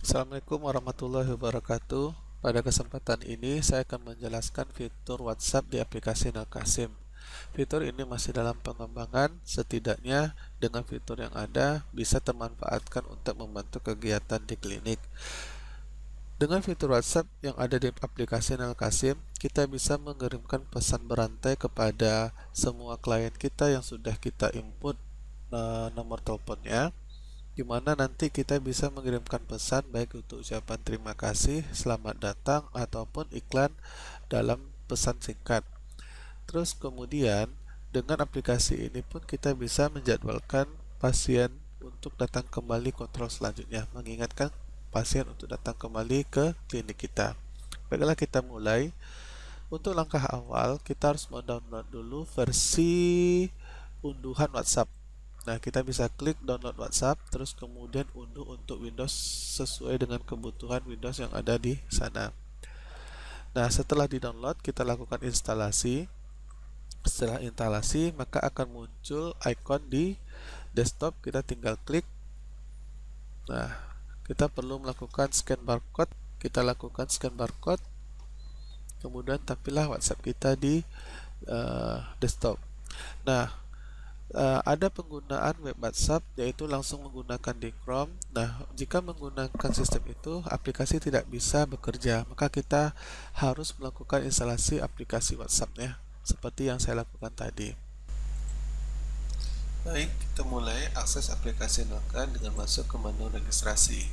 Assalamualaikum warahmatullahi wabarakatuh. Pada kesempatan ini saya akan menjelaskan fitur WhatsApp di aplikasi Nakasim. Fitur ini masih dalam pengembangan, setidaknya dengan fitur yang ada bisa termanfaatkan untuk membantu kegiatan di klinik. Dengan fitur WhatsApp yang ada di aplikasi Nakasim, kita bisa mengirimkan pesan berantai kepada semua klien kita yang sudah kita input nomor teleponnya, di mana nanti kita bisa mengirimkan pesan baik untuk ucapan terima kasih, selamat datang, ataupun iklan dalam pesan singkat. Terus kemudian dengan aplikasi ini pun kita bisa menjadwalkan pasien untuk datang kembali kontrol selanjutnya, mengingatkan pasien untuk datang kembali ke klinik kita. Baiklah, kita mulai. Untuk langkah awal, kita harus mendownload dulu versi unduhan WhatsApp. Nah, kita bisa klik download WhatsApp, terus kemudian unduh untuk Windows sesuai dengan kebutuhan Windows yang ada di sana. Nah, setelah di-download, kita lakukan instalasi. Setelah instalasi, maka akan muncul icon di desktop, kita tinggal klik. Nah, kita perlu melakukan scan barcode. Kita lakukan scan barcode, kemudian tampillah WhatsApp kita di desktop. Nah, ada penggunaan web WhatsApp, yaitu langsung menggunakan di Chrome. Nah, jika menggunakan sistem itu, aplikasi tidak bisa bekerja, maka kita harus melakukan instalasi aplikasi WhatsApp-nya, seperti yang saya lakukan tadi. Baik, kita mulai akses aplikasi Noka dengan masuk ke menu registrasi.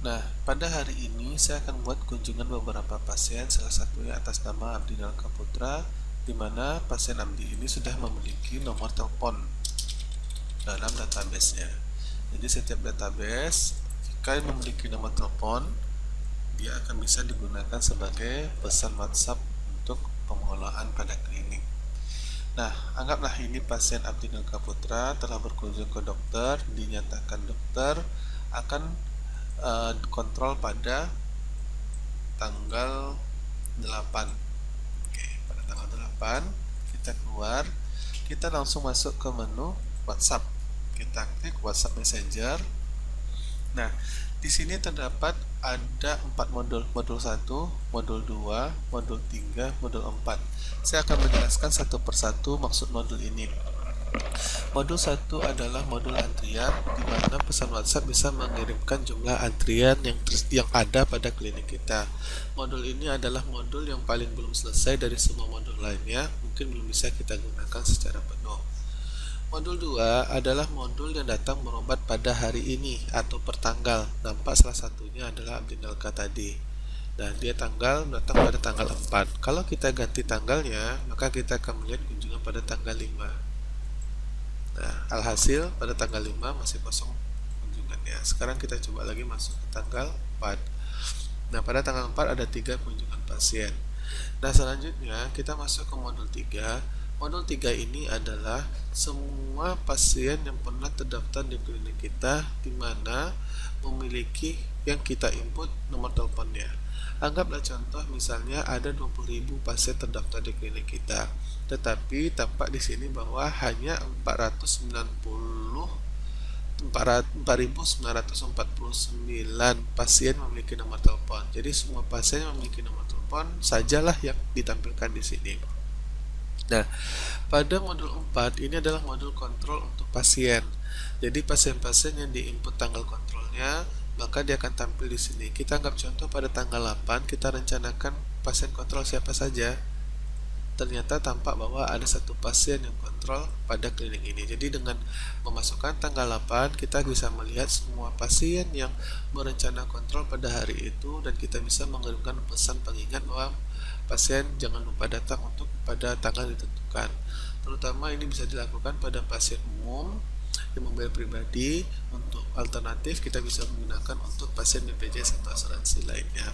Nah, pada hari ini saya akan membuat kunjungan beberapa pasien, salah satunya atas nama Abdi Nalka Putra, di mana pasien Abdi ini sudah memiliki nomor telepon dalam database-nya. Jadi setiap database, jika memiliki nomor telepon, dia akan bisa digunakan sebagai pesan WhatsApp untuk pengelolaan pada klinik. Nah, anggaplah ini pasien Abdi Nalka Putra telah berkunjung ke dokter, dinyatakan dokter akan kontrol pada tanggal 8. Oke, pada tanggal 8 kita keluar, kita langsung masuk ke menu WhatsApp. Kita klik WhatsApp Messenger. Nah, di sini terdapat ada 4 modul, modul 1, modul 2, modul 3, modul 4. Saya akan menjelaskan satu persatu maksud modul ini. Modul 1 adalah modul antrian, di mana pesan WhatsApp bisa mengirimkan jumlah antrian yang ada pada klinik kita. Modul ini adalah modul yang paling belum selesai dari semua modul lainnya, mungkin belum bisa kita gunakan secara penuh. Modul 2 adalah modul yang datang berobat pada hari ini atau per tanggal. Nampak salah satunya adalah Abdi Nalka tadi. Dan dia datang pada tanggal 4. Kalau kita ganti tanggalnya, maka kita akan melihat kunjungan pada tanggal 5. Nah, alhasil pada tanggal 5 masih kosong kunjungannya. Sekarang kita coba lagi masuk ke tanggal 4. Nah, pada tanggal 4 ada 3 kunjungan pasien. Nah, selanjutnya kita masuk ke modul 3. Modul 3 ini adalah semua pasien yang pernah terdaftar di klinik kita, di mana memiliki yang kita input nomor teleponnya. Anggaplah contoh misalnya ada 20.000 pasien terdaftar di klinik kita, tetapi tampak di sini bahwa hanya 4.949 pasien memiliki nomor telepon. Jadi semua pasien yang memiliki nomor telepon sajalah yang ditampilkan di sini. Nah, pada modul 4 ini adalah modul kontrol untuk pasien. Jadi pasien-pasien yang diinput tanggal kontrolnya, maka dia akan tampil di sini. Kita anggap contoh pada tanggal 8 kita rencanakan pasien kontrol siapa saja. Ternyata tampak bahwa ada satu pasien yang kontrol pada klinik ini. Jadi dengan memasukkan tanggal 8, kita bisa melihat semua pasien yang berencana kontrol pada hari itu, dan kita bisa mengirimkan pesan pengingat bahwa pasien jangan lupa datang untuk pada tanggal ditentukan. Terutama ini bisa dilakukan pada pasien umum yang membayar pribadi. Untuk alternatif kita bisa menggunakan untuk pasien BPJS atau asuransi lainnya.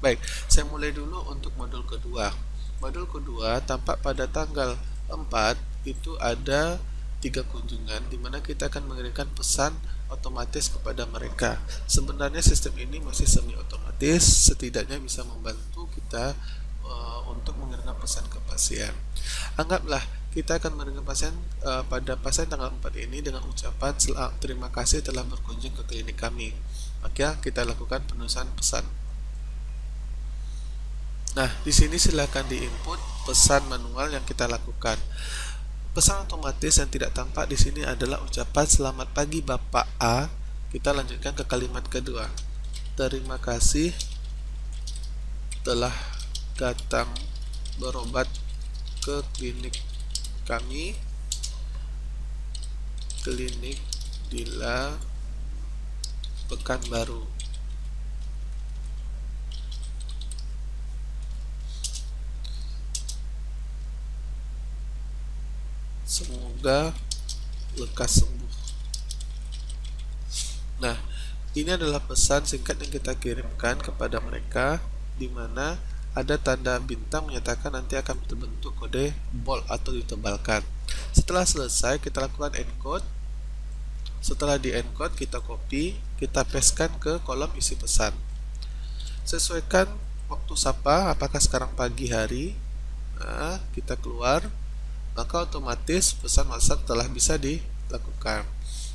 Baik, saya mulai dulu untuk modul kedua. Modul kedua tampak pada tanggal 4 itu ada 3 kunjungan, di mana kita akan mengirimkan pesan otomatis kepada mereka. Sebenarnya sistem ini masih semi otomatis, setidaknya bisa membantu kita untuk mengirimkan pesan ke pasien. Anggaplah kita akan mengirimkan pasien pada pasien tanggal 4 ini dengan ucapan terima kasih telah berkunjung ke klinik kami. Maka kita lakukan penulisan pesan. Nah, di sini silakan diinput pesan manual yang kita lakukan. Pesan otomatis yang tidak tampak di sini adalah ucapan selamat pagi Bapak A. Kita lanjutkan ke kalimat kedua. Terima kasih telah datang berobat ke klinik kami, klinik Dila Pekanbaru. Semoga lekas sembuh. Nah, ini adalah pesan singkat yang kita kirimkan kepada mereka, di mana ada tanda bintang menyatakan nanti akan terbentuk kode bold atau ditebalkan. Setelah selesai, kita lakukan encode. Setelah di encode, kita copy, kita pastekan ke kolom isi pesan. Sesuaikan waktu sapa, apakah sekarang pagi hari. Nah, kita keluar, maka otomatis pesan WhatsApp telah bisa dilakukan.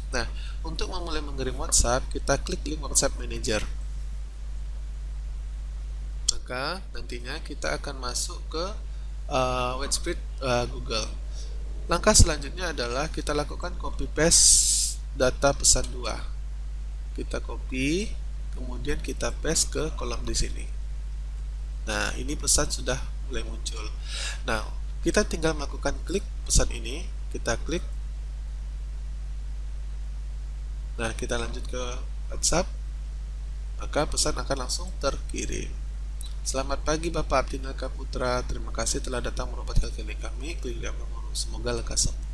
Nah, untuk memulai mengirim WhatsApp, kita klik link WhatsApp Manager. Maka nantinya kita akan masuk ke Webspread Google. Langkah selanjutnya adalah kita lakukan copy paste data pesan 2. Kita copy, kemudian kita paste ke kolom di sini. Nah, ini pesan sudah mulai muncul. Nah, kita tinggal melakukan klik pesan ini, kita klik. Nah, kita lanjut ke WhatsApp, maka pesan akan langsung terkirim. Selamat pagi Bapak Abdinaka Putra, terima kasih telah datang berobat ke klinik kami, klinik Pekanbaru. Semoga lekas sembuh.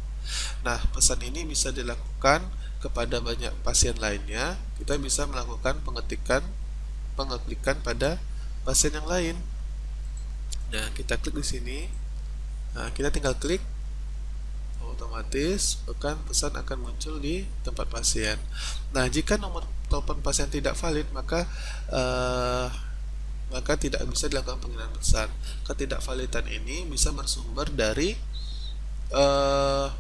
Nah, pesan ini bisa dilakukan kepada banyak pasien lainnya. Kita bisa melakukan pengeklikan pada pasien yang lain. Nah, kita klik di sini. Nah, kita tinggal klik, otomatis pesan akan muncul di tempat pasien. Nah, jika nomor telepon pasien tidak valid, maka tidak bisa dilakukan pengiriman pesan. Ketidakvalidan ini bisa bersumber dari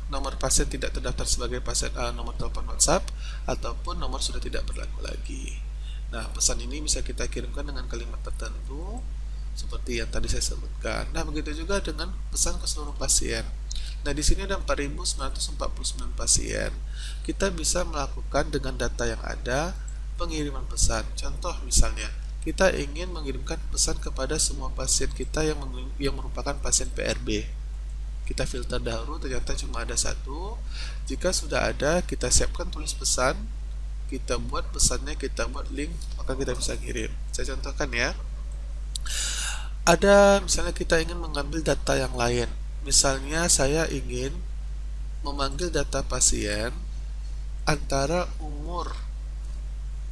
nomor pasien tidak terdaftar sebagai pasien nomor telepon WhatsApp, ataupun nomor sudah tidak berlaku lagi. Nah, pesan ini bisa kita kirimkan dengan kalimat tertentu seperti yang tadi saya sebutkan. Nah, begitu juga dengan pesan ke seluruh pasien. Nah, di sini ada 4.949 pasien. Kita bisa melakukan dengan data yang ada pengiriman pesan. Contoh misalnya, kita ingin mengirimkan pesan kepada semua pasien kita yang merupakan pasien PRB. Kita filter dahulu, ternyata cuma ada satu. Jika sudah ada, kita siapkan tulis pesan, kita buat pesannya, kita buat link, maka kita bisa kirim. Saya contohkan ya. Ada misalnya kita ingin mengambil data yang lain. Misalnya saya ingin memanggil data pasien antara umur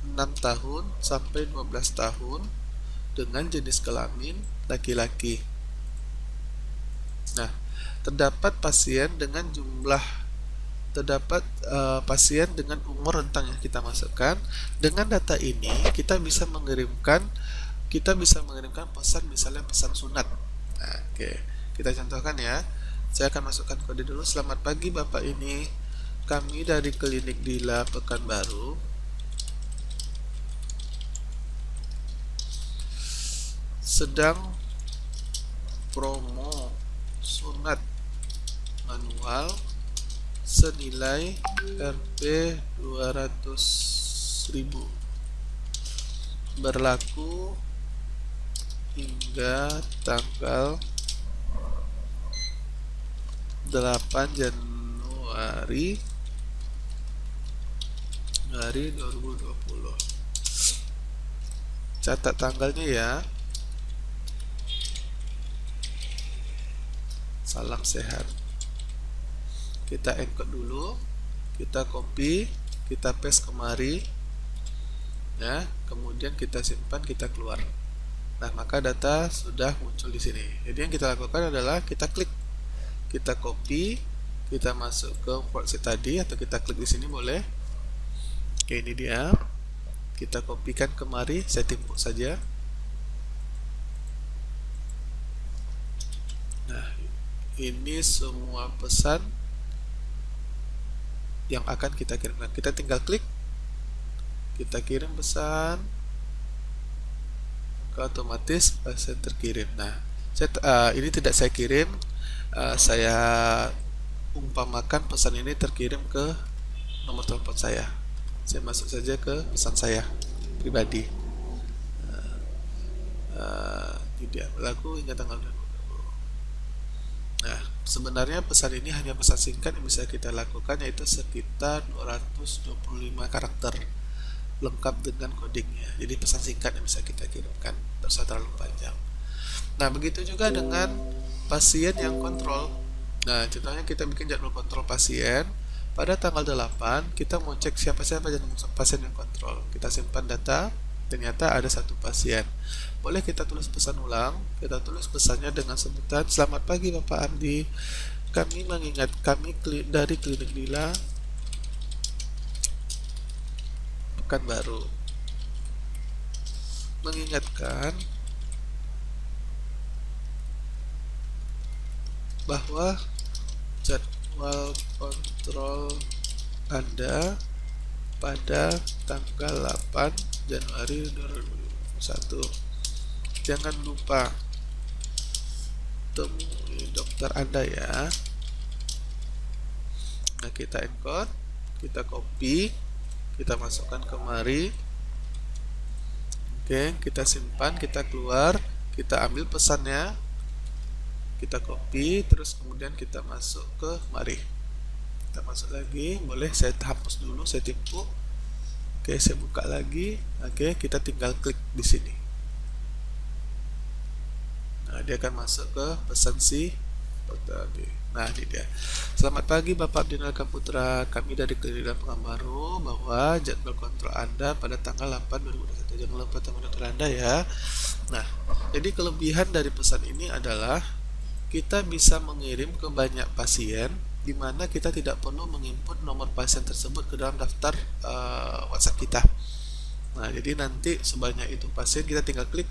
6 tahun sampai 12 tahun dengan jenis kelamin laki-laki. Nah, terdapat pasien dengan umur rentang yang kita masukkan. Dengan data ini kita bisa mengirimkan pesan, misalnya pesan sunat. Nah, oke. Kita contohkan ya. Saya akan masukkan kode dulu. Selamat pagi Bapak, ini kami dari klinik Dila Pekanbaru. Sedang promo sunat manual senilai Rp 200.000, berlaku hingga tanggal 8 Januari 2020. Catat tanggalnya ya. Salam sehat. Kita encode dulu, kita copy, kita paste kemari ya, kemudian kita simpan, kita keluar. Nah, maka data sudah muncul di sini. Jadi yang kita lakukan adalah kita klik, kita copy, kita masuk ke worksheet tadi, atau kita klik di sini boleh. Oke, ini dia. Kita kopikan kemari, saya timpuk saja. ini semua pesan yang akan kita kirimkan. Kita tinggal klik, kita kirim pesan, maka otomatis pasien terkirim. Nah, ini tidak saya kirim, saya umpamakan pesan ini terkirim ke nomor telepon saya. Saya masuk saja ke pesan saya pribadi. Tidak berlaku hingga tanggal 20. Nah, sebenarnya pesan ini hanya pesan singkat yang bisa kita lakukan, yaitu sekitar 225 karakter lengkap dengan codingnya. Jadi pesan singkat yang bisa kita kirimkan, tidak usah terlalu panjang. Nah, begitu juga dengan pasien yang kontrol. Nah, contohnya kita bikin jadwal kontrol pasien. Pada tanggal 8, kita mau cek siapa-siapa pasien yang kontrol. Kita simpan data, ternyata ada satu pasien. Boleh kita tulis pesan ulang. Kita tulis pesannya dengan sebutan, "Selamat pagi Bapak Ardi. Kami dari Klinik Lila Pekanbaru mengingatkan bahwa jadwal kontrol Anda pada tanggal 8 Januari 2021. Jangan lupa temui dokter Anda ya." Nah, kita encode, kita copy, kita masukkan kemari. Oke, kita simpan, kita keluar, kita ambil pesannya, kita copy, terus kemudian kita masuk ke mari. Kita masuk lagi, boleh saya hapus dulu, saya timpuk. Oke, saya buka lagi. Oke, kita tinggal klik di sini. Nah, dia akan masuk ke pesan si dokter Ardi. Nah, ini dia. "Selamat pagi Bapak Abdinalka Putra. Kami dari Klinik Lila Pekanbaru bahwa jadwal kontrol Anda pada tanggal 8 2021. Jangan lupa teman dokter Anda ya." Nah, jadi kelebihan dari pesan ini adalah kita bisa mengirim ke banyak pasien, di mana kita tidak perlu menginput nomor pasien tersebut ke dalam daftar WhatsApp kita. Nah, jadi nanti sebanyak itu pasien kita tinggal klik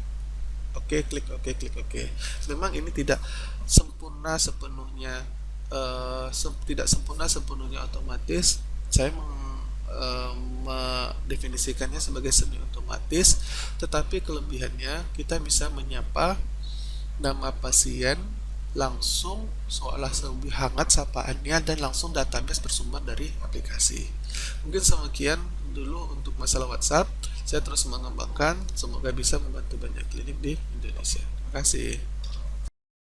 oke, klik oke, klik oke. Memang ini tidak sempurna sepenuhnya, tidak sempurna sepenuhnya otomatis. Saya mendefinisikannya sebagai semi otomatis, tetapi kelebihannya kita bisa menyapa nama pasien langsung seolah lebih hangat sapaannya, dan langsung database bersumber dari aplikasi. Mungkin sekian dulu untuk masalah WhatsApp. Saya terus mengembangkan, semoga bisa membantu banyak klinik di Indonesia. Terima kasih.